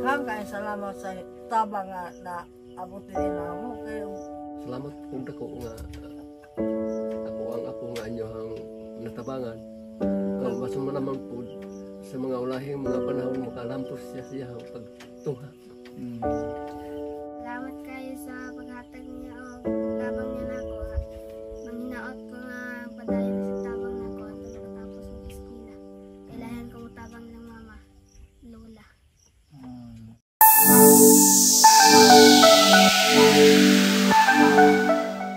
Daghang kay salamat sa tabang nga na abutin nila mo kayo. Salamat kung dako nga ako ang apo nga inyo ang natabangan. Kung basta mo naman po sa mga ulahing mga panahon makalampos siya pagtungha. Salamat kayo sa paghatag niya o tabang niya na ako. Manghinaot ko nga padayon sa tabang na ako at pagkatapos ng eskwela. Kailangan ko tabang ng mama, lola.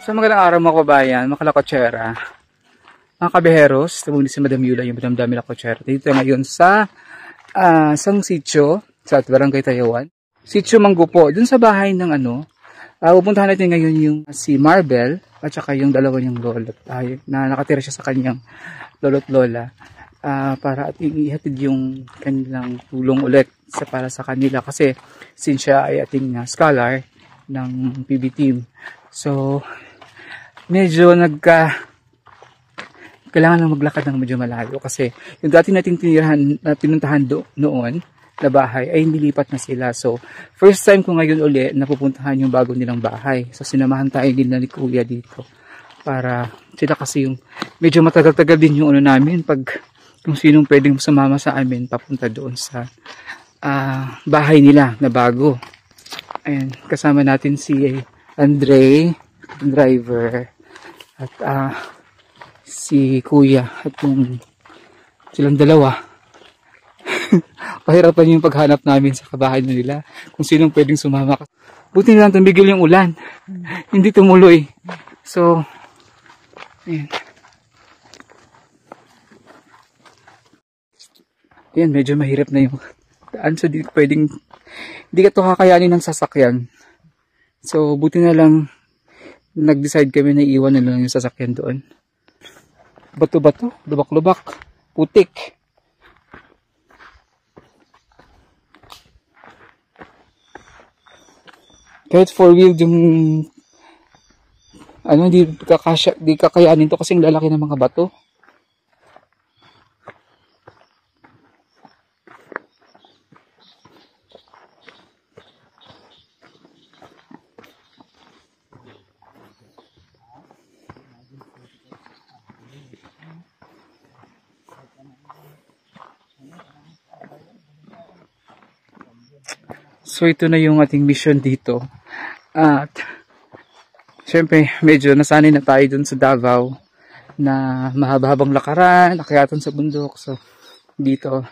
Sa magandang araw mga kabayan, mga kalakotsera, mga kabeheros, tumuli si Madam Yula, yung Madam Dami Lakotsera. Dito ngayon sa isang sitio sa Barangay Tayawan. Sitio Manggupo, dun sa bahay ng pupuntahan natin ngayon yung si Marbel at saka yung dalawa niyang lolo na nakatira siya sa kanyang lolo't lola para ating ihatid yung kanilang tulong ulit para sa kanila kasi since siya ay ating scholar ng PB team. So, medyo kailangan lang maglakad ng medyo malayo kasi yung dati nating pinuntahan noon na bahay ay nilipat na sila. So, first time ko ngayon uli napupuntahan yung bago nilang bahay. So, sinamahan tayo nila ni Kuya dito para sila kasi yung medyo matagal-tagal din yung namin pag kung sinong pwedeng sumama sa amin papunta doon sa bahay nila na bago. Ayan, kasama natin si Andre, driver, at si Kuya at yung silang dalawa. Pahirapan yung paghanap namin sa kabahay nila kung sinong pwedeng sumama. Buti na lang tumigil yung ulan. Hindi tumuloy. So, ayan. Ayan, medyo mahirap na yung daan. So, hindi ka ito kakayanin ng sasakyan. So, buti na lang nag-decide kami na iwan na lang yung sasakyan doon. Bato-bato, lubak-lubak, putik. Kahit 4-wheeled yung di kakayanin to kasing lalaki ng mga bato. So ito na yung ating mission dito. At syempre medyo nasanay na tayo dun sa Davao na mahaba-habang lakaran, akyatan sa bundok. So dito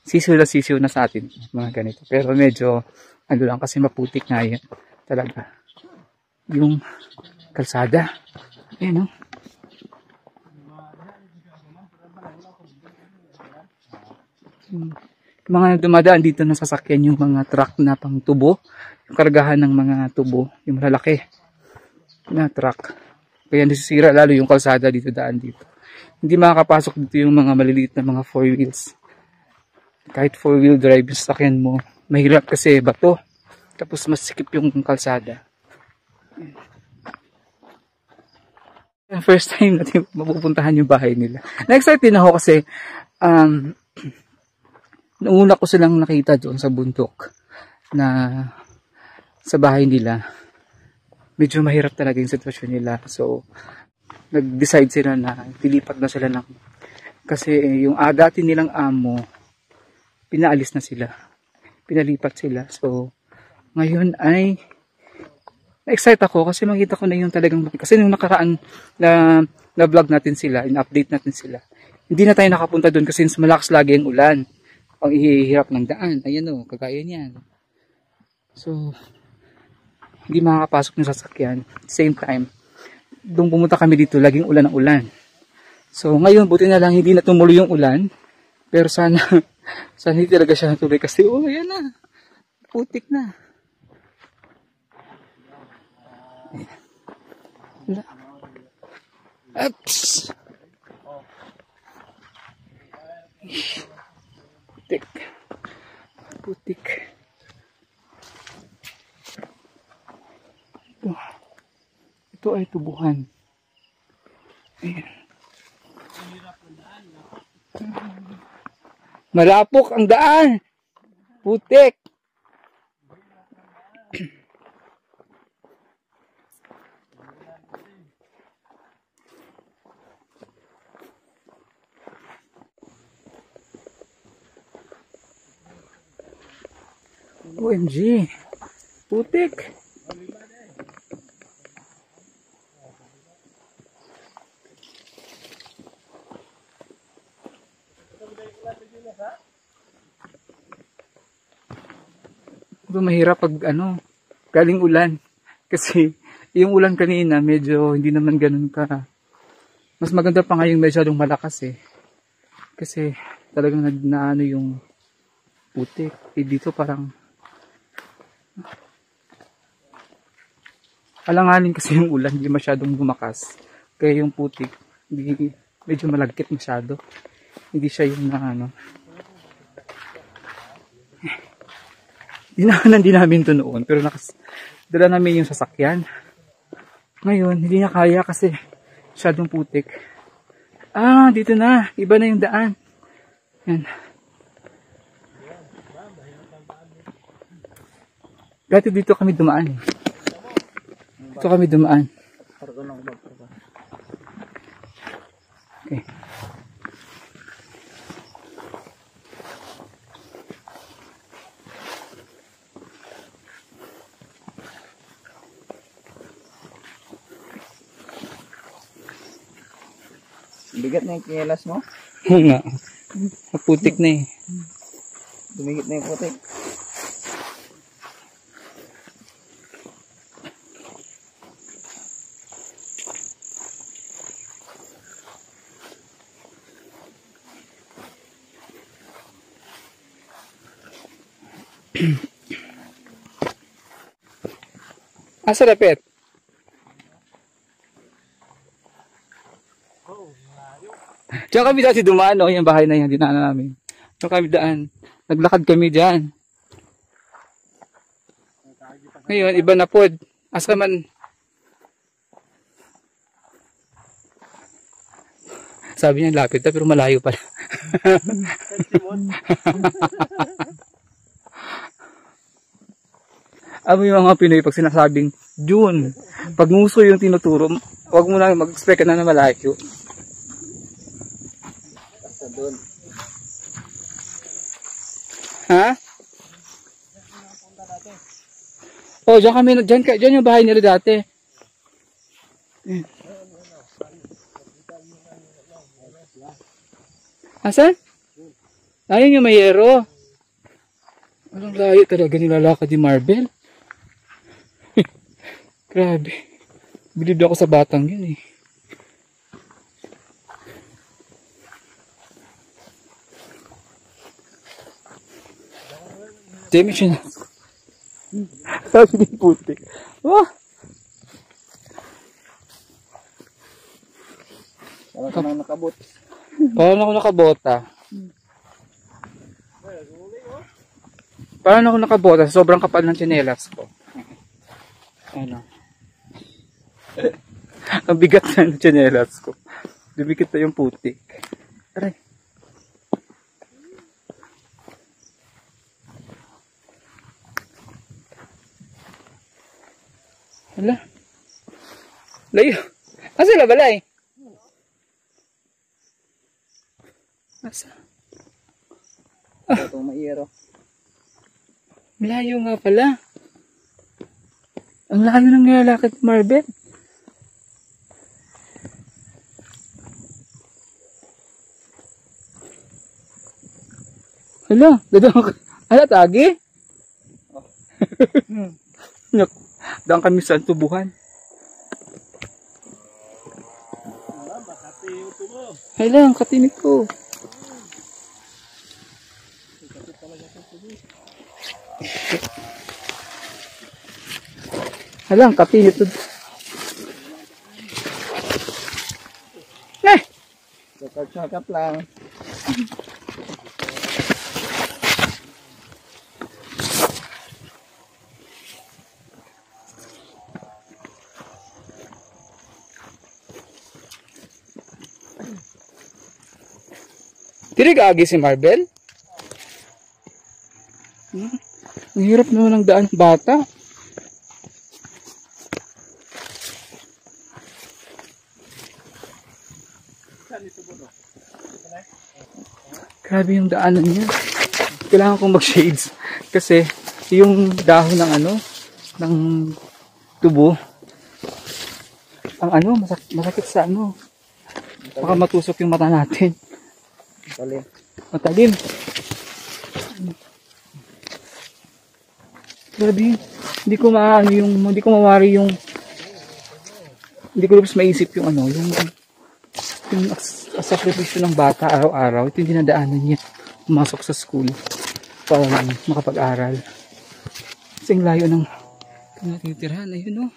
sisiw na sa atin mga ganito. Pero medyo lang kasi maputik nga yan talaga. Yung kalsada. Ayan o. Mga dumadaan dito na sasakyan yung mga truck na pang tubo, yung kargahan ng mga tubo, yung malalaki na truck. Kaya nasisira lalo yung kalsada dito, daan dito. Hindi makakapasok dito yung mga maliliit na mga 4 wheels. Kahit 4-wheel drive yung sasakyan mo, mahirap kasi bato. Tapos mas sikip yung kalsada. First time natin mapupuntahan yung bahay nila. Na-excited ako kasi noong una ko silang nakita doon sa bundok na sa bahay nila, medyo mahirap talaga yung sitwasyon nila. So, nag-decide sila na dilipat na sila ng kasi yung dati nilang amo, pinaalis na sila. Pinalipat sila. So, ngayon ay na-excite ako kasi makita ko na yung talagang kasi nung nakaraan na vlog natin sila, in-update natin sila. Hindi na tayo nakapunta doon kasi malakas lagi ang ulan. Ang ihihirap ng daan. Ayan o, kagaya niyan. So, hindi makakapasok ng sasakyan. Same time, doon pumunta kami dito, laging ulan ang ulan. So, ngayon, buti na lang, hindi na tumuloy yung ulan. Pero sana hindi talaga siya natuloy kasi, ayan na. Putik na. Ayan. Ups! Putik. Ito ay tubuhan. Ayan. Malapok ang daan. Putik. OMG. Putik. Ito mahirap pag galing ulan. Kasi yung ulan kanina medyo hindi naman ganun ka. Mas maganda pa nga yung masyadong malakas eh. Kasi talagang naano yung putik. Dito parang alanganin kasi yung ulan, hindi masyadong lumakas. Kaya yung putik, medyo malagkit masyado. Hindi siya yung dinahanan din namin ito noon, pero dala namin yung sasakyan. Ngayon, hindi na kaya kasi masyadong putik. Dito na. Iba na yung daan. Yan. Dati dito kami dumaan. Dito kami dumaan. Okay. Bigat na yung kinelas mo. Oo nga. Putik na eh. Dumigit na yung putik. Asa lapit? Diyan kami dati dumaan, yung bahay na yan, dinaanan namin. Diyan kami daan. Naglakad kami dyan. Ngayon, iba na pod. Asa man. Sabi niya lapit na, pero malayo pala. Amo yung mga Pinoy pag sinasabing June, pag nguso yung tinuturo, huwag mo na mag-expect na malayo. Basta doon. Ha? Oh, diyan yung bahay nila dati. Asan? Ayun yung mayero. Anong layo talaga nilalakad ni Marvel? Grabe. Bilib ako sa batang yun eh. Demi siya na. Sabi ni putik. Oh! Parang ka nang nakabot. Paano ako nakabota? Paano ako nakabota? Sobrang kapal ng tsinelas ko. Ano? Ang bigat na ng tsinelas ko. Dumikit na yung putik. Aray. Hala. Layo. Asa na balay? Asa? Ito maiyero. Malayo nga pala. Ang layo ng nilalakad ni Marvel. Hala, hala, tagi? Daan kami sa tubuhan. Hala, ang katinit ko. Hala, ang katinit to. Sakap lang. Tirig-agi si Marvel? Ang hirap naman ng daan bata. Grabe yung daanan niya. Kailangan kong mag-shades kasi yung dahon ng ano, ng tubo. Ang ano, masakit sa ano. Baka matusok yung mata natin. Matalim. Grabe, hindi ko mawari yung, hindi ko lubos maisip yung ano, yung sakripisyo ng bata araw-araw. Ito yung dinadaanan niya pumasok sa school para makapag-aral. Kasing layo ng tinitirahan. Ayun, oh.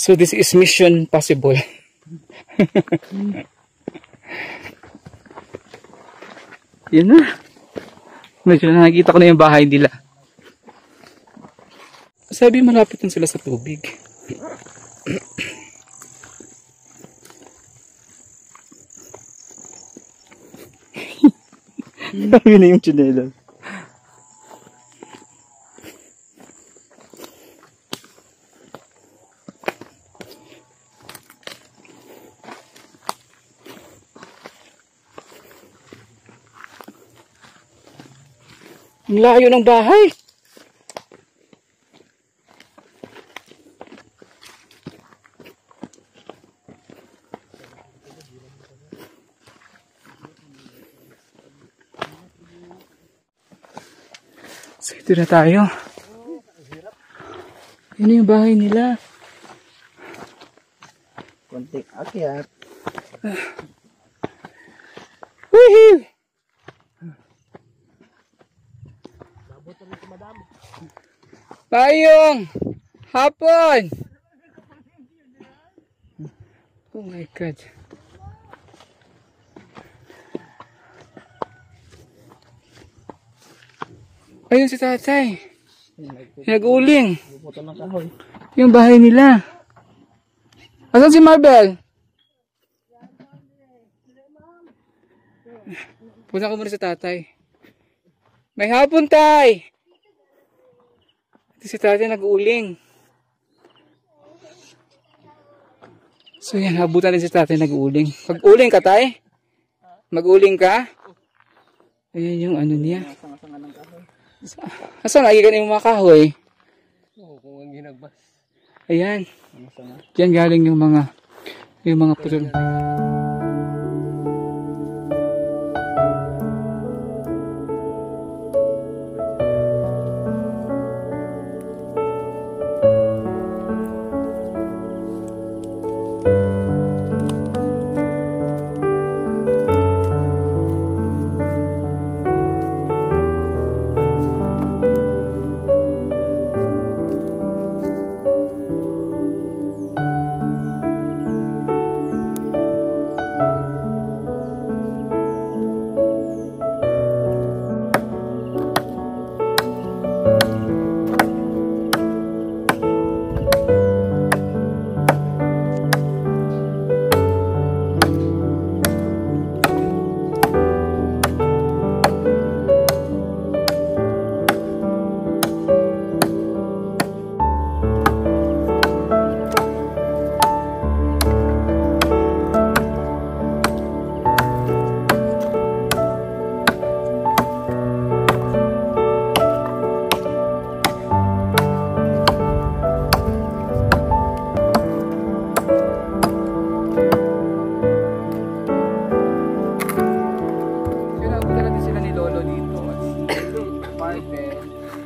So this is mission possible. Yun na. Medyo na nakikita ko na yung bahay nila. Sabi malapit lang sila sa tubig. Sabi na yung tsinelas. Ang layo ng bahay. So ito na tayo. Yun yung bahay nila. Konting akyat. Woohoo! Mayong hapon. Oh my God. Ayun si tatay. Nag-uling. Yung bahay nila. Asan si Marbel? Punta ko muna sa tatay. May hapon, tay. Ito si tatay nag-uling. So yan, habutan din si tatay nag-uling. Mag-uling ka, tay? Mag-uling ka? Ayan yung ano niya. Asan nagigan yung mga kahoy? Oo, kung ang ginagbas. Ayan. Diyan galing yung mga putol.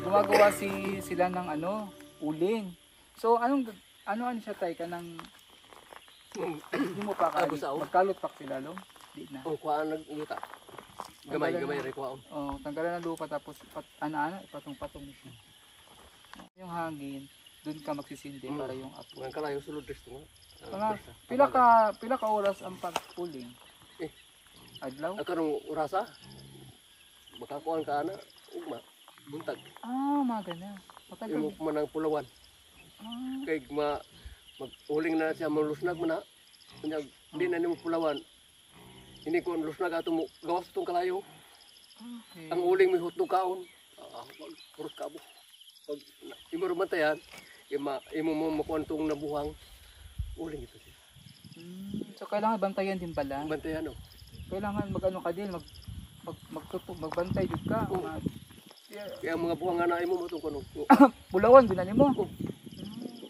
Gumagawa sila ng ano, uling. So ano siya tay ka ng hindi mo pa kali. Magkalot pa sila lo. Di na. Oh, kuan nagita. Gamay re kuan. Oh, tanggalan ng lupa tapos ipatong-patong siya. Yung hangin, doon ka magsisindi para yung apo. Ang kalayo sulod resto mo. Pila ka oras ang pag-uling? Adlaw? Karong orasa. Makakuan ka ana, ugma. Buntag. Magana. Matagal. Imo manang pulawan. Kay mag-uling na siya malusnag mo na. Kunya di na nimo pulawan. Hindi ko lus na gato mo gawas itong kalayo. Okay. Ang uling may hutong kaon. Purot kabo. Pag imo rumantayan, imo mo makuha itong nabuhang. Uling ito siya. So kailangan bantayan din pala. Bantayan o. Kailangan mag-ano ka din, magbantay jud ka. Oo. Kaya ang mga buhang nga na imo mo itong kuno. Pulawan din mo.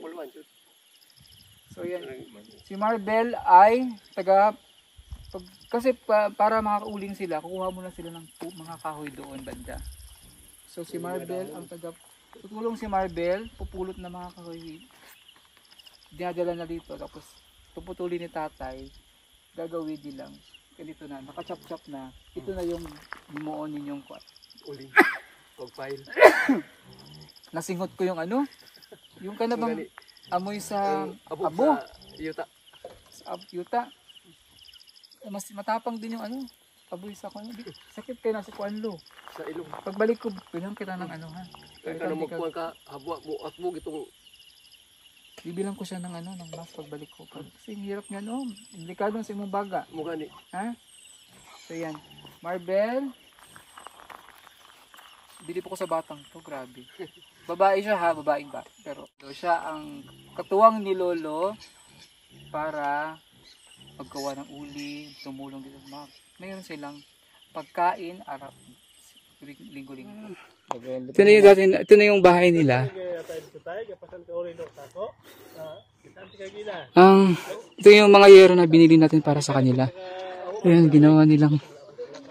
Pulawan yun. So yan. Si Marbel ay kasi para makakauling sila, kukuha muna sila ng mga kahoy doon banda. So si Marbel ang tutulong si Marbel, pupulot ng mga kahoy. Dinadala na dito, tapos puputulin ni tatay, gagawin nilang. Ganito na, nakachap-chap na. Ito na yung bimuon ninyong Uling. Pag-file. nasinghot ko yung ano, yung kanabang amoy sa abo. abo. Sa yuta. Sa yuta. Mas matapang din yung ano, amoy sa kanya. Sakit kayo na sa kuanlo. Sa ilong. Pagbalik ko, bilang kita ng ano ha. Kaya ka na magkuhan ka, habwa mo at mo itong Bibilang ko siya ng ano, ng mas pagbalik ko. Kasi hirap nga no, delikado sa imong baga. mukha ni. Ha? So yan. Marbel. Bili po ko sa batang to, grabe. Babae siya ha, babaeng ba. Pero siya ang katuwang ni Lolo para paggawa ng uli, tumulong dito sa mga. Mayroon silang pagkain, arap, linggo-linggo. Ito na yung bahay nila. Ito yung mga yero na binili natin para sa kanila. Ayan, ginawa nilang,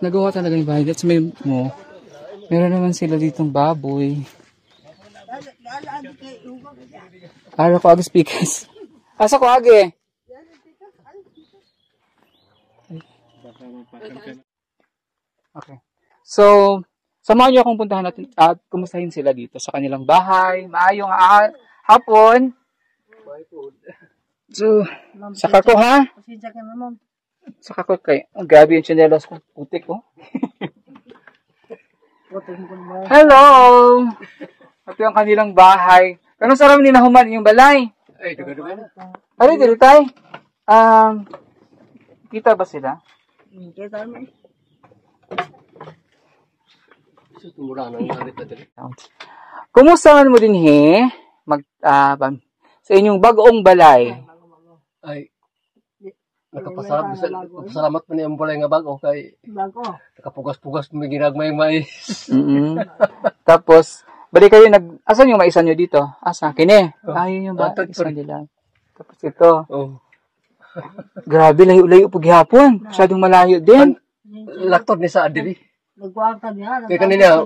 nagawa talaga yung bahay. That's may mo. Meron naman sila ditong baboy. Ara ko agi speakers. Asa ko agi? Okay. So, samahan niyo akong puntahan natin at kumustahin sila dito sa kanilang bahay. Maayong hapon. So, saka ko ha? Pasensya ka naman. Saka ko kay, grabe yung tsinelas ko. Putik ko. Hello! Ito yung kanilang bahay. Anong sarap ni nahuman yung balay? Ay, duga-duga na. Ari, dili tay. Kita ba sila? Kita mo. So, tumura na ang harit na dali. Kumusta man mo din sa inyong bagong balay? Ay, nakapasalamat pa niya ang balay nga bago kay Bago. nakapugas-pugas may ginagmay-may. Tapos, bali kayo asan yung maisan nyo dito? Asa? Kine? Ayun yung isa nila. Tapos ito. Oh. Grabe, layo-layo po gihapon. Masyadong malayo din. Laktod ni sa adiri. Nagkuwanta niya. Kaya kanina,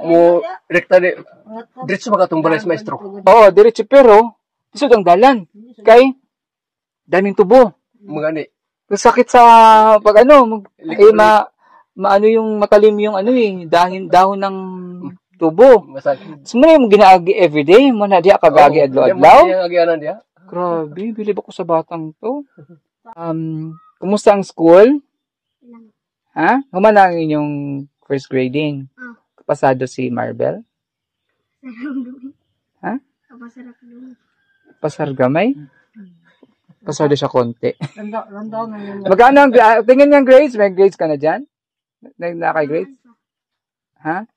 mo rekta ni, diretso makatong balay sa maestro. Oo, diretso pero, isod ang dalan. Kay, daming tubo. Mga ni, Sakit sa, pag ano, maano yung matalim yung ano dahon ng tubo. masakit. Sumuna yung ginaagi everyday, mo na diya kagagi adlaw-adlaw. Yung agianan niya. Grabe, bilib ako sa batang to. Kumusta ang school? Ha? Humana ang inyong first grading? Pasado si Marbel? Ha? Kapasarap doon. Pasar gamay? Pasado siya konti. Landaw na yun. Magkano ang tingin niyang grades? May grades ka na dyan? Naka-grades? Ha?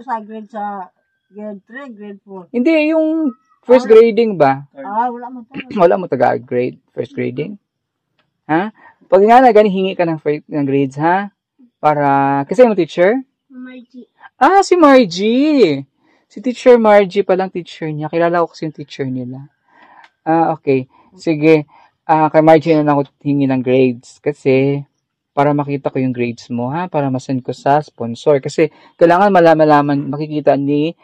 Sa grade 3, grade 4. Hindi, yung first grading ba? Wala mo to. Wala mo taga-grade, first grading? Ha? Pag nga na, hingi ka ng grades, ha? Para, kasi yung teacher? Margie. Si Margie. Si Teacher Margie palang teacher niya. Kilala ko kasi yung teacher nila. Okay. Sige. Kay Margie na ako hingi ng grades. Kasi, para makita ko yung grades mo, ha? Para masend ko sa sponsor. Kasi, kailangan malaman, makikita ni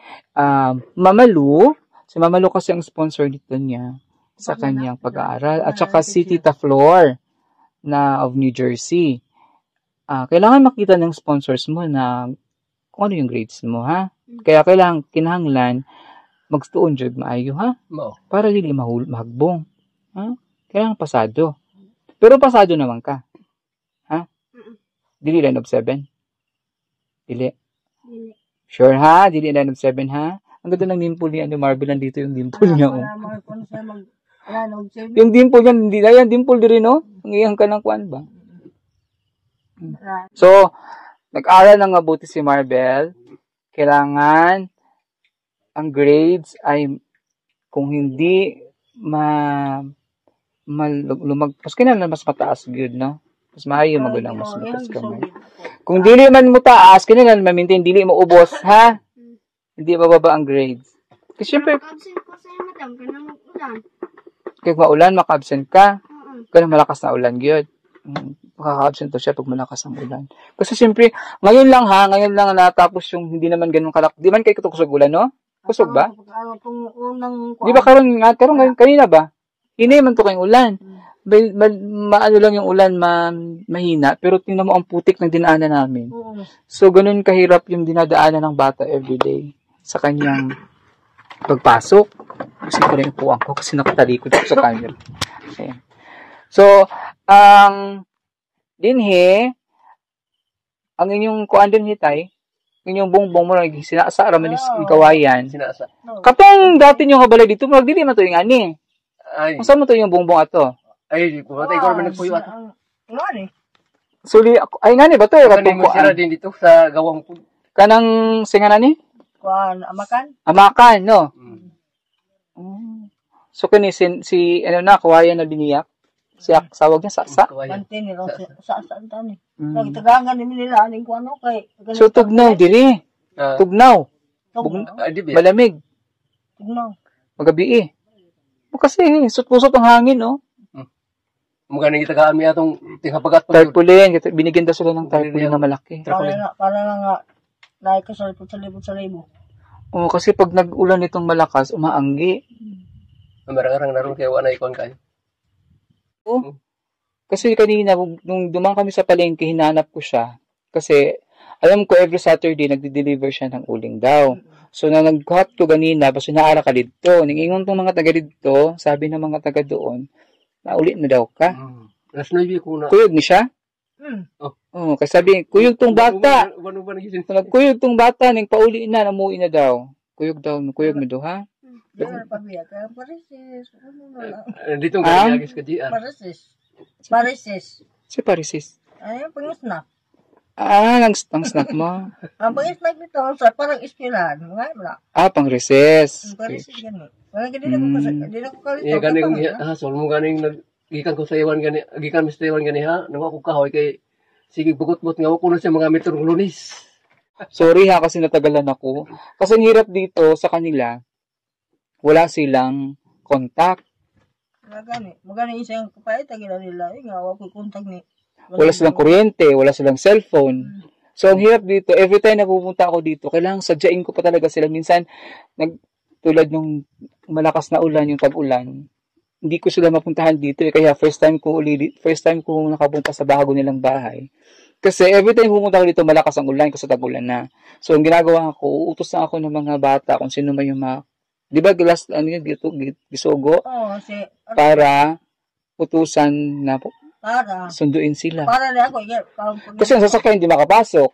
Mama Lu. Si Mama Lu kasi ang sponsor dito niya sa kanyang pag-aaral. At saka si Tita Flor of New Jersey. Kailangan makita ng sponsors mo na kung ano yung grades mo, ha? Kaya kinahanglan magtuon jud maayo, ha? Para dili mahagbong. Ha? Kailangan pasado. Pero pasado naman ka. Ha? Dili line of 7? Dili. Sure, ha? Dili line of 7, ha? Ang ganda ng dimple ni Marvel, nandito yung dimple niya, oh. Yung dimple niya, hindi na yan, dimple din, no? Nangiyan ka ng kuan ba? So, nag-aral ng mabuti si Marbel. Kailangan ang grades ay kung hindi lumagpas ka na mas mataas good, no? Mas maayo magulang mas mataas ka man. Kung dili man mo taas, kailangan ma-maintain, dili mo ubos, ha? Hindi mababa ang grades. Kasi syempre, Absent ko sa'yo, madam. Kaya mag-ulan. kaya maulan, maka-absent ka. Kaya malakas na ulan, good. Makaka-absent to siya pag malakas ang ulan. Kasi syempre, ngayon lang natapos yung hindi naman ganun kalak. Di man kayo kusog ulan, no? Kusog ba? Di ba karon kanina ba? Hindi man to kayong ulan. Maano lang yung ulan, mahina. Pero tingnan mo ang putik ng dinaanan namin. So, ganun kahirap yung dinadaanan ng bata everyday sa kanyang pagpasok. Kasi ko rin upuan ko kasi nakatalikod ako sa camera. Ayan. So, ang inyong kuan din hitay, inyong bongbong mo lang sinasa raman ni kawayan. Sinasa. Katong dati nyo kabalay dito, magdili man to yung ani. Ay, Kung saan mo to yung bongbong ato? ay, pumatay ko naman nagpuyo ato. Suli, ay nga ni ba to? Kanang mo sira din dito sa gawang po. Kanang singa ni? Amakan, no? So, kani si kawayan na biniyak? Siya, sawag niya, Saksa? So, tugnaw, dili. Tugnaw. Malamig. Magabi kasi, sut-pusot ang hangin, no? Mga nang itagaan mi atong tinghapagat pa. Tarpaulin. Binigyan daw sila ng tarpaulin na malaki. Para nga, naik ka sa libo. Oo, kasi pag nag-ulan itong malakas, umaanggi. Marang-arang naroon kaya wala ikon kayo. Kasi kanina, nung dumang kami sa palengke, hinanap ko siya. Kasi, alam ko, every Saturday, nagde-deliver siya ng uling daw. So, na nag-hot ko ganina, basta naara ka dito. Ningingon tong mga taga dito, sabi ng mga taga doon, naulit na daw ka. Alas 9 ko na. Kuyog ni siya? Oo, kasi sabi, kuyog tong bata. Nagkuyog tong bata, nang pauli na, namuwi na daw. Kuyog daw, kuyog mo daw, ha? Dito nga nagis ka GR. Parisis. Si Parisis. Ayun, pang-snack. Ang snack mo. Ang pang-snack nito, parang ispilan. Pang recess. Parisis, gano'n. Hindi na ko kalito. Iya gani kong hasol mo ganing gikan ko sa iwan gani, gikan mi sa iwan gani ha, nang ako kahoy kay sige bugot-bugot nga ko na sa mga metrong lunis. Sorry ha, kasi natagalan ako. Kasi ang hirap dito sa kanila, wala silang contact. Magani isang kapait, tagila nila. Nga, wako contact ni. Wala silang kuryente, wala silang cellphone. So, ang hirap dito, every time na pupunta ako dito, kailangan sadyain ko pa talaga sila. Minsan, tulad nung malakas na ulan, yung tag-ulan, hindi ko sila mapuntahan dito. Kaya first time ko nakapunta sa bago nilang bahay. Kasi every time pumunta ako dito, malakas ang ulan kasi tag-ulan na. So, ang ginagawa ko, uutos na ako ng mga bata kung sino man yung di ba gisogo? Para utusan na sunduin sila. Para na ako. Kasi ang sasakyan hindi makapasok.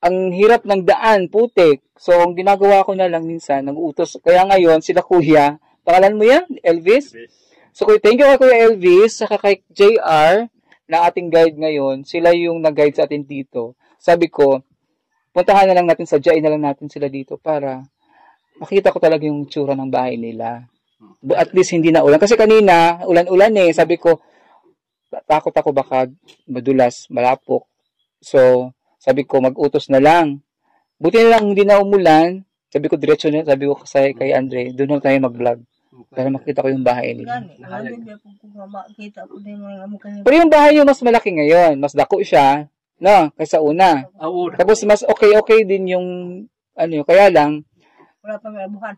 Ang hirap ng daan, putik. So, ang ginagawa ko na lang minsan, nag-uutos. Kaya ngayon, sila kuya, pangalan mo yan? Elvis? So, thank you kay Kuya Elvis, saka kay JR, na ating guide ngayon. Sila yung nag-guide sa atin dito. Sabi ko, puntahan na lang natin, sadyain na lang natin sila dito para makita ko talaga yung tsura ng bahay nila. At least hindi na ulan. Kasi kanina, ulan-ulan eh. Sabi ko, takot ako baka madulas, malapok. So, sabi ko, mag-utos na lang. Buti na lang hindi na umulan. Sabi ko, diretso na. Sabi ko kay Andre, doon na tayo mag-vlog. Para makita ko yung bahay nila. Pero yung bahay yung mas malaki ngayon. Mas dako siya. No, kaysa una. Tapos mas okay din yung kaya lang, wala pa may abuhan.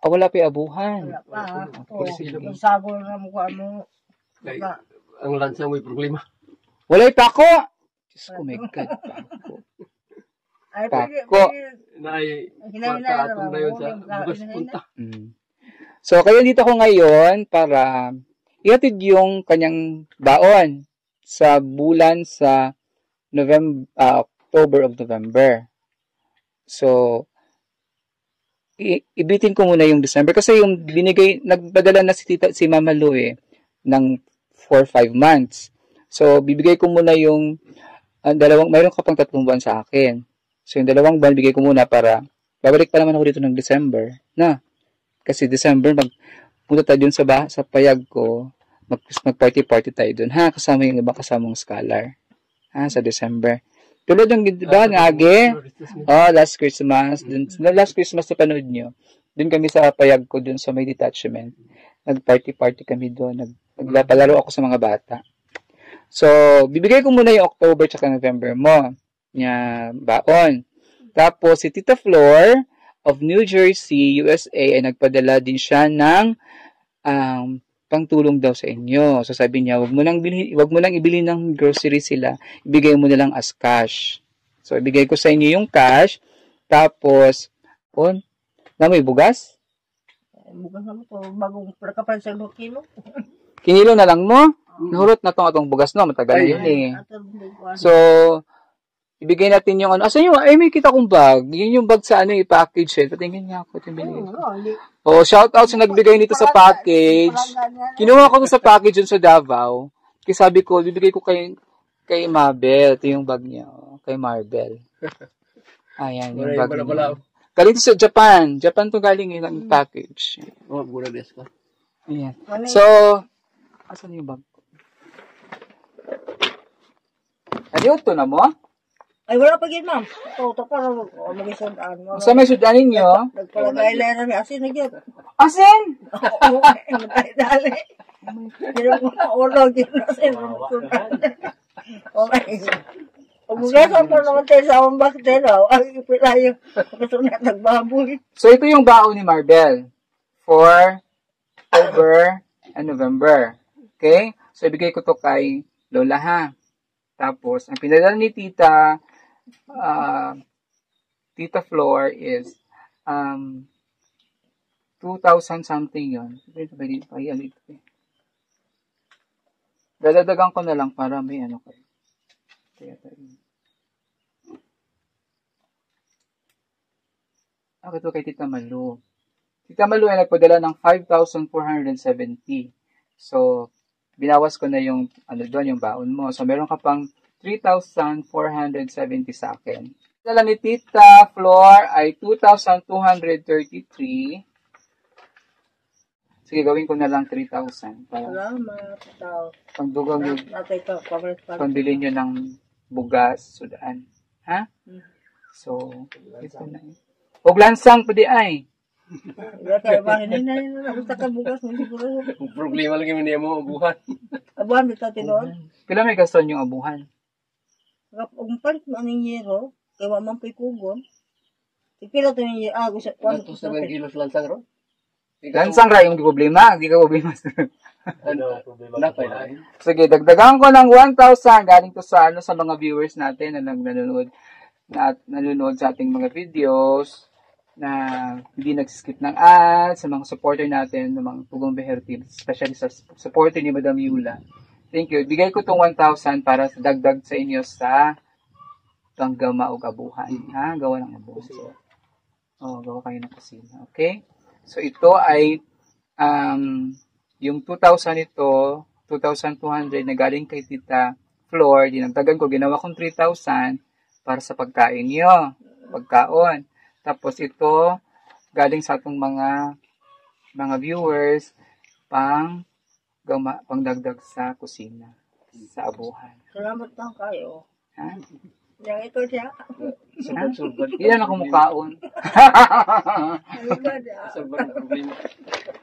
Wala pa abuhan. Wala pa. Sagol na mukha mo. Ang lansa may problema. Wala'y pako! Diyos ko, my God, pako. Pako. Pagkaatong na yun sa bukas punta. So, kaya dito ko ngayon para ihatid yung kanyang baon sa bulan sa October of November. So, ibitin ko muna yung December kasi yung nagpadala na si Mama Lou ng 4-5 months. So, bibigay ko muna yung mayroon ka pang 3 buwan sa akin. So, yung 2 buwan, bigay ko muna para, babalik pa naman ako dito ng December, na. Kasi December, punta tayo dun sa payag ko, mag-party-party tayo dun, ha? Kasama yung ibang kasamang scholar. Ha? Sa December. Tulad yung, diba, ngage? Oh, last Christmas. Dun, last Christmas na panood nyo. Dun kami sa payag ko, dun sa may detachment. Nag-party-party kami dun. Nagpalaro ako sa mga bata. So, bibigay ko muna yung October tsaka November mo. Nya, baon. Tapos, si Tita Flor of New Jersey, USA, ay nagpadala din siya ng pangtulong daw sa inyo. So, sabi niya, wag mo nang ibili ng grocery sila. Ibigay mo na lang as cash. So, ibigay ko sa inyo yung cash. Tapos, may bugas? Bukas na mo to, bagong pagkapan sa 2 kilo. Kinilo na lang mo? Nahurot na atong bugas, no? Matagal na yun eh. So, ibigay natin yung ano. Asan yung, may kita kong bag. Yun yung bag sa i-package eh. Patingin niya ako. Shout out sa nagbigay nito sa package. Kinuha ko sa package yun sa Davao. Kasi sabi ko, bibigay ko kay Mabel. Ito yung bag niya. Kay Marbel. Ayan, yung bag niya. Galing ito sa Japan. Japan to galing yung package. Mura des ka. Ayan. So, asan yung bag ko? Ano ito na mo? Ay, wala pa gid, ma'am. Ito pa mag-isudaan mo. Sa may sudanin nyo? Nagpalagay lang namin. Asin na gid. Asin? Matay dali. Hindi mo maulog yun. Asin. Okay. Pagbugasan pa naman tayo sa akong bakterya. Ang ipilayo. Kasunat nagbaboy. So, ito yung baon ni Marbel for October and November. Okay? So, ibigay ko to kay Lola, ha? Tapos, ang pinadala ni Tita Flor is 2,000 something yun. Dadadagan ko na lang para may ano kayo. Ito kay Tita Malu. Tita Malu ay nagpadala ng 5,470. So, binawas ko na yung doon yung baon mo. So, meron ka pang 3,470 sa akin. Dala ni Tita Flor ay 2,233. Sige, gawin ko na lang 3,000. Salamat. Pangdugang yung pambili nyo ng bugas, sudaan. Ha? So, ito na yun. Huwag lansang pwede ay. Hindi na basta ka bukas. Problema lagi mo niya mo, abuhan. Abuhan, basta tinuon. Pila may gaston yung abuhan? Kung palit mo ang yero, kaya mamang pikugon. Pila ito yung yero. Gusto ko. 7 kilos lansang ro? Lansang ra yung problema. Hindi ka problema. Napay na. Sige, dagdagan ko ng 1,000 galing to sa mga viewers natin na nanonood sa ating mga videos na hindi nag-skip ng ads, sa mga supporter natin ng mga Pugong Behero Team, especially sa supporter ni Madam Yula. Thank you. Bigay ko tong 1,000 para sa dagdag sa inyo sa panggama o abuhan. Ha? Gawa ng abuhan. Gawa kayo ng kusina. Okay? So, ito ay yung 2,000 ito, 2,200 na galing kay Tita Flor. Dinagdagan ko, ginawa kong 3,000 para sa pagkain nyo. Pagkaon. Tapos ito, galing sa atong mga viewers, pangdagdag sa kusina, sa abuhan. Salamat lang kayo. Ha? Yang ito siya. Iyan ako mukhaon.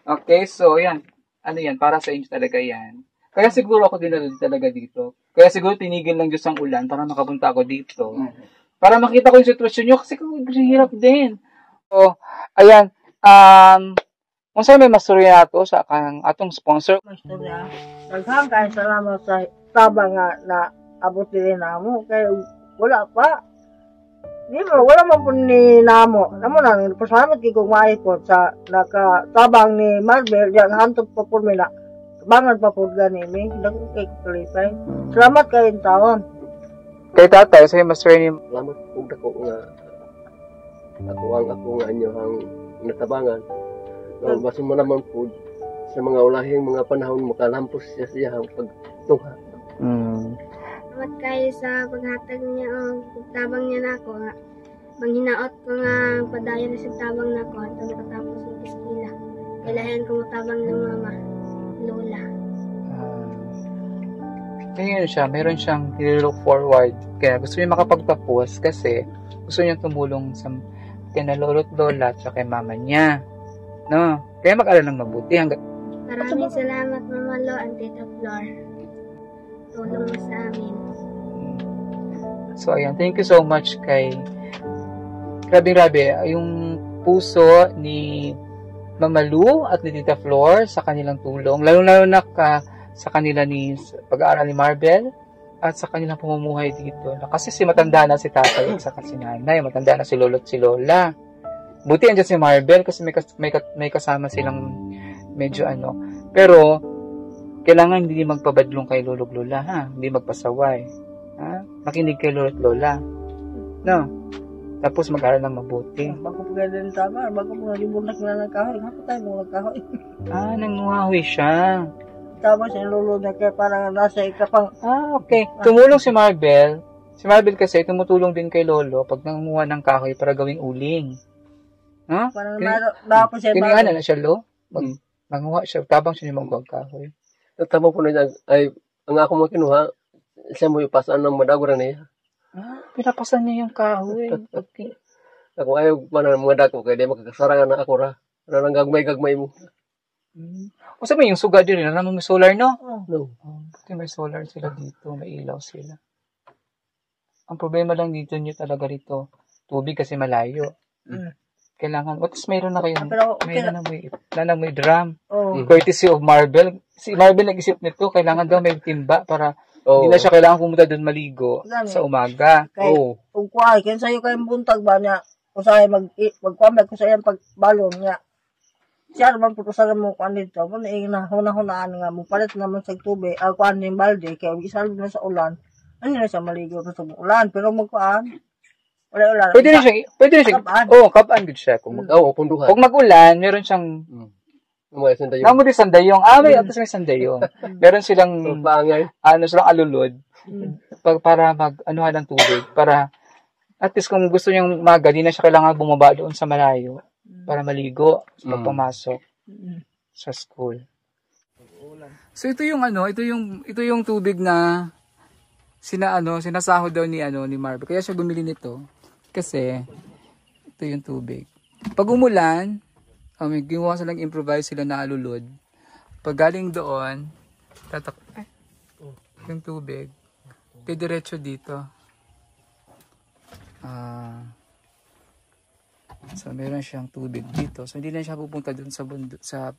Okay, so yan. Ano yan? Para sa inyo talaga yan. Kaya siguro ako dinala talaga dito. Kaya siguro tinigil lang Diyos ang ulan para makapunta ako dito. Para makita ko yung sitwasyon nyo kasi hirap din. So, ayan. Kung saan may masturya nato sa atong sponsor. Masturya. Daghang kayo salamat sa tabang na abot din namo. Kaya wala pa. Wala man po ni namo. Namo na, pasalamat kong maipot sa nakatabang ni Marbel. Yang hantog pa po nila. Bangan pa po ganimi. Dagang kay kulipay. Salamat kayong taon. Kay tatay, sa'yo master ni... Salamat kung dako nga ako nga inyo ang natabangan. Basta mo naman po sa mga ulahing mga panahon makalampos siya ang pagtungha. Salamat kayo sa paghatag niya o tabang niya nako nga. Manghinaot ko nga padayon sa tabang nako at nakatapos ng eskwela. Kailangan ko matabang ng mama, lola. Ngayon siya, meron siyang look forward. Kaya gusto niya makapagtapos kasi gusto niya tumulong sa kina lolo't lola at kay mama niya. No? Kaya mag-aral ng mabuti hanggang Maraming salamat Mama Lo and Tita Flor. Tulong mo sa amin. So, ayan. Thank you so much kay grabe, yung puso ni Mama Lu at ni Tita Flor sa kanilang tulong. Lalo-lalo na sa kanila pag-aaral ni Marbel at sa kanilang pamumuhay dito. Kasi matanda na si tatay at saka si nanay. Matanda na si lolo at si lola. Buti andyan si Marbel kasi may kasama silang medyo Pero, kailangan hindi magpabadlong kay lolo at lola, ha? Hindi magpasaway. Ha? Makinig kay lolo at lola. No? Tapos mag-aral ng mabuti. Bago po ganyan tama, bago po nalimunak na ng kahoy. Hapon tayo mga kahoy. Nanguhawi siya. Tapos yung lolo na kaya parang nasa ikapang. Okay. Tumulong si Marbel. Si Marbel kasi tumutulong din kay lolo pag nanguha ng kahoy para gawing uling. Ha? Parang napos siya. Kinihanan na siya, lo? Nanguha siya. Tabang siya yung magawag kahoy. Tama po na niya, ay, ang ako mo kinuha, siya mo ipasaan ng madaguran niya. Pinapasan niya yung kahoy. Okay. Ako ayaw pa na mga dako, kaya di makakasarangan na ako ra. Ano nang gagmay mo? O sabi yung suga din, alam mo may solar, no? No. Buti may solar sila dito, may ilaw sila. Ang problema lang dito nyo talaga rito, tubig kasi malayo. Kailangan, mayroon na kayo, mayroon na may drum. Courtesy of Marbel. Si Marbel nag-isip nito, kailangan daw may timba para hindi na siya kailangan pumunta doon maligo sa umaga. Kung kuhay, kaya sa'yo kayong buntag ba niya, kung sa'yo magkwamag, kung sa'yo pagbalon niya. Siya naman po sa mo kuhan dito, kung hunahunaan nga, palit naman sa tubig, kuhan ng balde, kaya isalog na sa ulan, na siya maligo sa ulan, pero magkuhan, wala. Pwede na siya, kapaan good siya. Kung punduhan. Kung mag-ulan, meron siyang, Namo di sandayong. May atos may sandayong. Meron silang, silang alulod, para mag-anuhan ng tubig, para, at least kung gusto niyang maga, di na siya kailangan bumaba doon sa malayo, para maligo, sa pagpamasok, sa school. So ito yung tubig na, sinasahod daw ni Marvel. Kaya siya bumili nito, kasi, ito yung tubig. Pag umulan, may ginawa silang improvise sila na alulod. Pag galing doon, yung tubig, diretso dito. So, meron siyang tubig dito. So, hindi na siya pupunta doon sa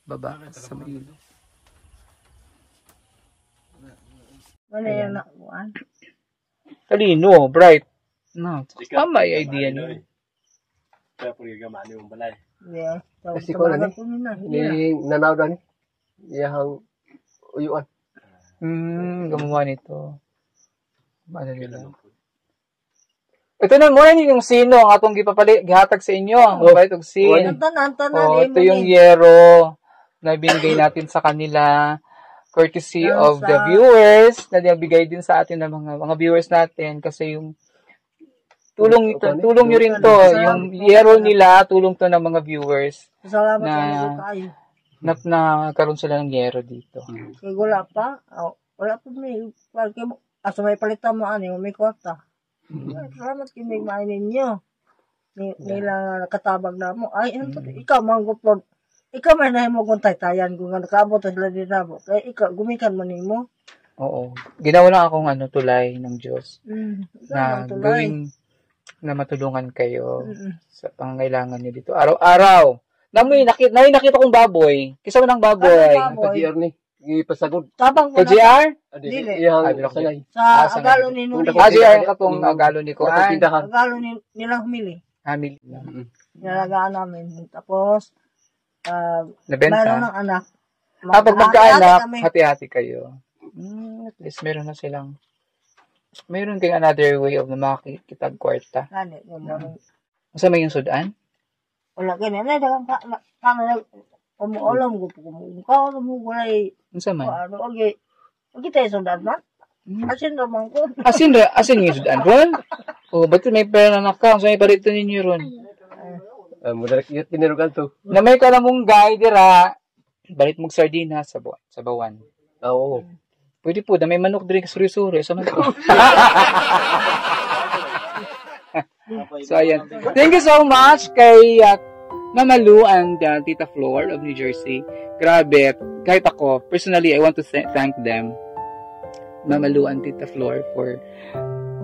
baba, sa mailo. Wala yan nakuhaan. Talino, bright. No, tama yung idea niyo. Kaya po yung gamani yung balay. Yeah. Kasi ko na ni nanaw na ni. Iyahang uyuan. Gumawa nito. Ano nila? Ito na muna yung sino ang atong gihatag sa inyo. Ito sin. Ito yung yero na binigay natin sa kanila. Courtesy of the viewers na nabigay din sa atin ng mga viewers natin kasi yung tulong nyo rin to. Yung yero nila, tulong to ng mga viewers. Salamat kayo. Na karoon sila ng yero dito. Kaya wala pa. Wala pa may. Asa may palitan mo may kwarta. Salamat kayo may mainin nyo. Nila nakatabag na mo. Ikaw manggupod. Ikaw may nahin mo kung taytayan kung nakaabot sila din na mo. Kaya ikaw, gumikan man mo. Oo. Ginawa lang akong tulay ng Diyos. Na gawing na matulungan kayo sa pangangailangan niyo dito. Araw-araw. Nakita kong baboy. Kisa mo ng baboy. Pag-iar ni. Ipasagod. Tabang ko na. JR? Dili. Sa agalo ni Nuri. JR katong agalo ni ko. Agalo nilang humili. Hamili. Nalagaan namin. Tapos, nabenta. Mayroon ng anak. Pag magkaanak, hati-hati kayo. At least meron na silang mayroon kayong another way of makikitag kwarta. Masa may yung sudan? Wala ganyan. Umuulam ko po. Mukha ko mo gulay. Masa man? Okay. Kita yung sudan man? Asin naman ko. Asin yung sudan, Ron? O, ba't may pera na ka? So, may palito ninyo, Ron. Muna tinirugan to. Na may kalamong guy, dira, balit mong sardina sa bawan. Oo. Pwede po, na may manok din suri-suri. Sa manok. So, ayan. Thank you so much kay Mama Lou and Tita Flor of New Jersey. Grabe. Kahit ako, personally, I want to thank them. Mama Lou and Tita Flor for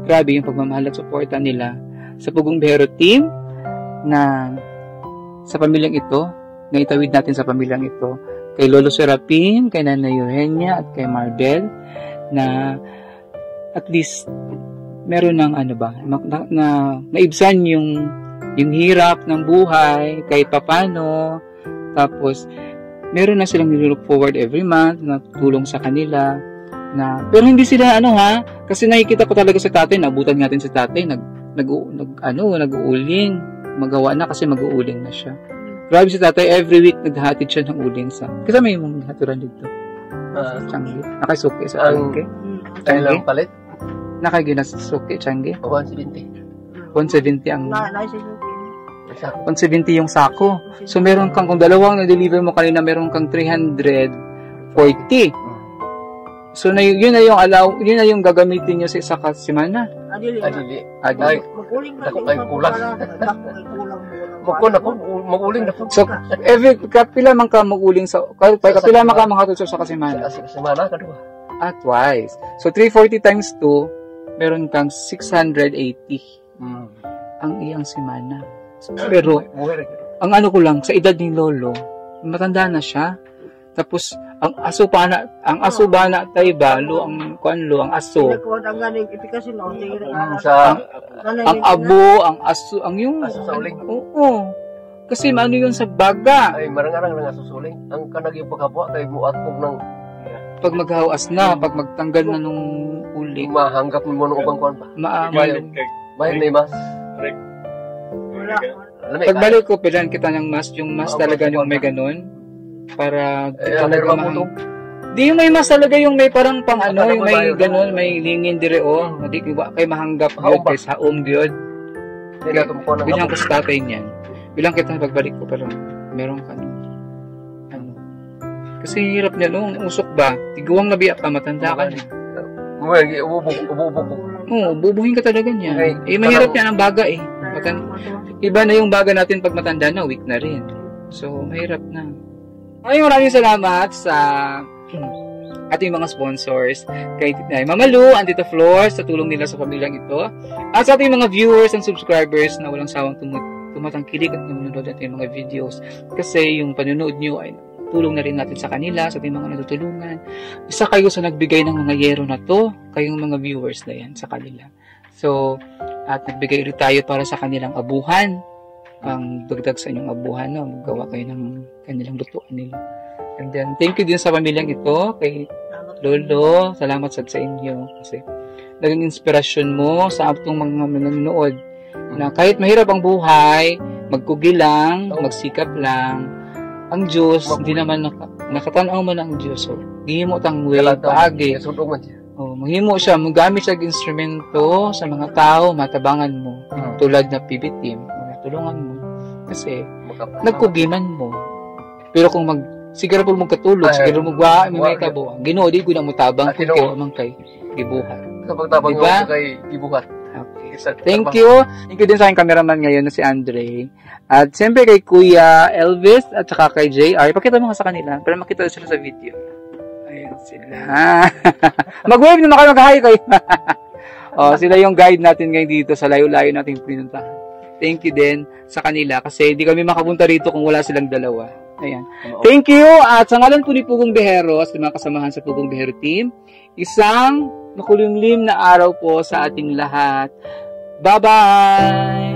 grabe yung pagmamahal at suporta nila sa Pugong Bihero team na sa pamilyang ito, na itawid natin sa pamilyang ito. Kay Lolo Serapin, kay Nanay Eugenia, at kay Marbel, na at least meron ng na naibsan yung hirap ng buhay, kahit papano. Tapos, meron na silang nilook forward every month na tulong sa kanila. Pero hindi sila kasi nakikita ko talaga sa tatay, nabutan natin sa tatay, nag-uuling. Magawa na kasi mag-uuling na siya. Grabe si tatay, every week naghahatid siya ng uling sa. Kasi may mong haturan dito. Changi. Nakasuki sa Changi. Kailang palit? Nakaginasuki, Changi. 170. 170 ang... 170 170 yung sako. So meron kang, kung dalawang na-deliver mo kanina, meron kang 340. So yun na yung gagamitin niyo sa isa semana. Adili. Maguling na. Ako ay kulang. Maguling na po. So kapila man ka maguling kapila man ka makatulog sa kasemana. Sa semana kadua. Twice. So 340 times 2, meron kang 680. Ang iyang semana. Pero ang ko lang sa edad ni Lolo, matanda na siya. Tapos ang aso ba na tayo balo ang aso. Ang abo, ang aso, ang yung aso sa uling. Oo. Kasi ano yun sa baga. Ay marang-arang lang aso sa uling. Ang kanag yung pagkabuha kay buat mo ng pag maghawas na, pag magtanggal na nung uling. Mahanggap mo nung ubang kuwan pa. Bayad na yung mas. Pagbalik ko, pilan kita ng mas. Yung mas talaga yung may ganun. Para talaga di yung may mas talaga yung may parang pang yung may ganun, may lingin dire hindi kay mahanggap yun kay sa gyud. Bilang ko sa tatay niyan. Bilang kita pagbalik ko parang meron ka kasi hirap niya nung usok ba, tiguang na biyak ka, matanda ka na. Bubuhin ka talaga niya. Mahirap yan ang baga iba na yung baga natin pag matanda na, weak na rin. So, mahirap na. Maraming salamat sa ating mga sponsors, kay Mama Lou and Tita Flor sa tulong nila sa pamilyang ito, at sa ating mga viewers and subscribers na walang sawang tumatangkilik at nanonood natin mga videos. Kasi yung panonood nyo ay tulong na rin natin sa kanila, sa ating mga natutulungan. Isa kayo sa nagbigay ng mga yero na to, kayong mga viewers na yan sa kanila. So, at nagbigay rin tayo para sa kanilang abuhan, ang dagdag sa inyong abuhan, magawa kayo ng kanilang lutuan nila. And then, thank you din sa pamilyang ito, kay Lolo, salamat sa inyo, kasi naging inspirasyon mo sa atong mga manonood, na kahit mahirap ang buhay, magkugi lang, magsikap lang, ang Diyos, hindi naman nakatanaw man ang Diyos. So, gihimo tang way, paagi. Maghimo siya, magamit siya instrumento sa mga tao, matabangan mo. Tulad na PBTeam, tulungan mo. Kasi, nagkugiman mo. Pero kung sigara po magkatulog, sigara magwa, may kabo. Ginoo, di ko na mo tabang kung kayo amang kay gibuhat. Kapag tabang mo kay gibuhat. Okay. Thank you. Thank you din sa aking cameraman ngayon na si Andre. At siyempre kay Kuya Elvis at saka kay JR. Ipakita mo nga sa kanila para makita sila sa video. Ayan sila. Mag-wave na kayo, mag-hi kayo. Sila yung guide natin ngayon dito sa layo-layo nating pinuntahan. Thank you din sa kanila kasi hindi kami makapunta rito kung wala silang dalawa. Ayan. Thank you. At sa ngalan po ni Pugong Bihero, sa mga kasamahan sa Pugong Bihero team, isang makulimlim na araw po sa ating lahat. Bye-bye!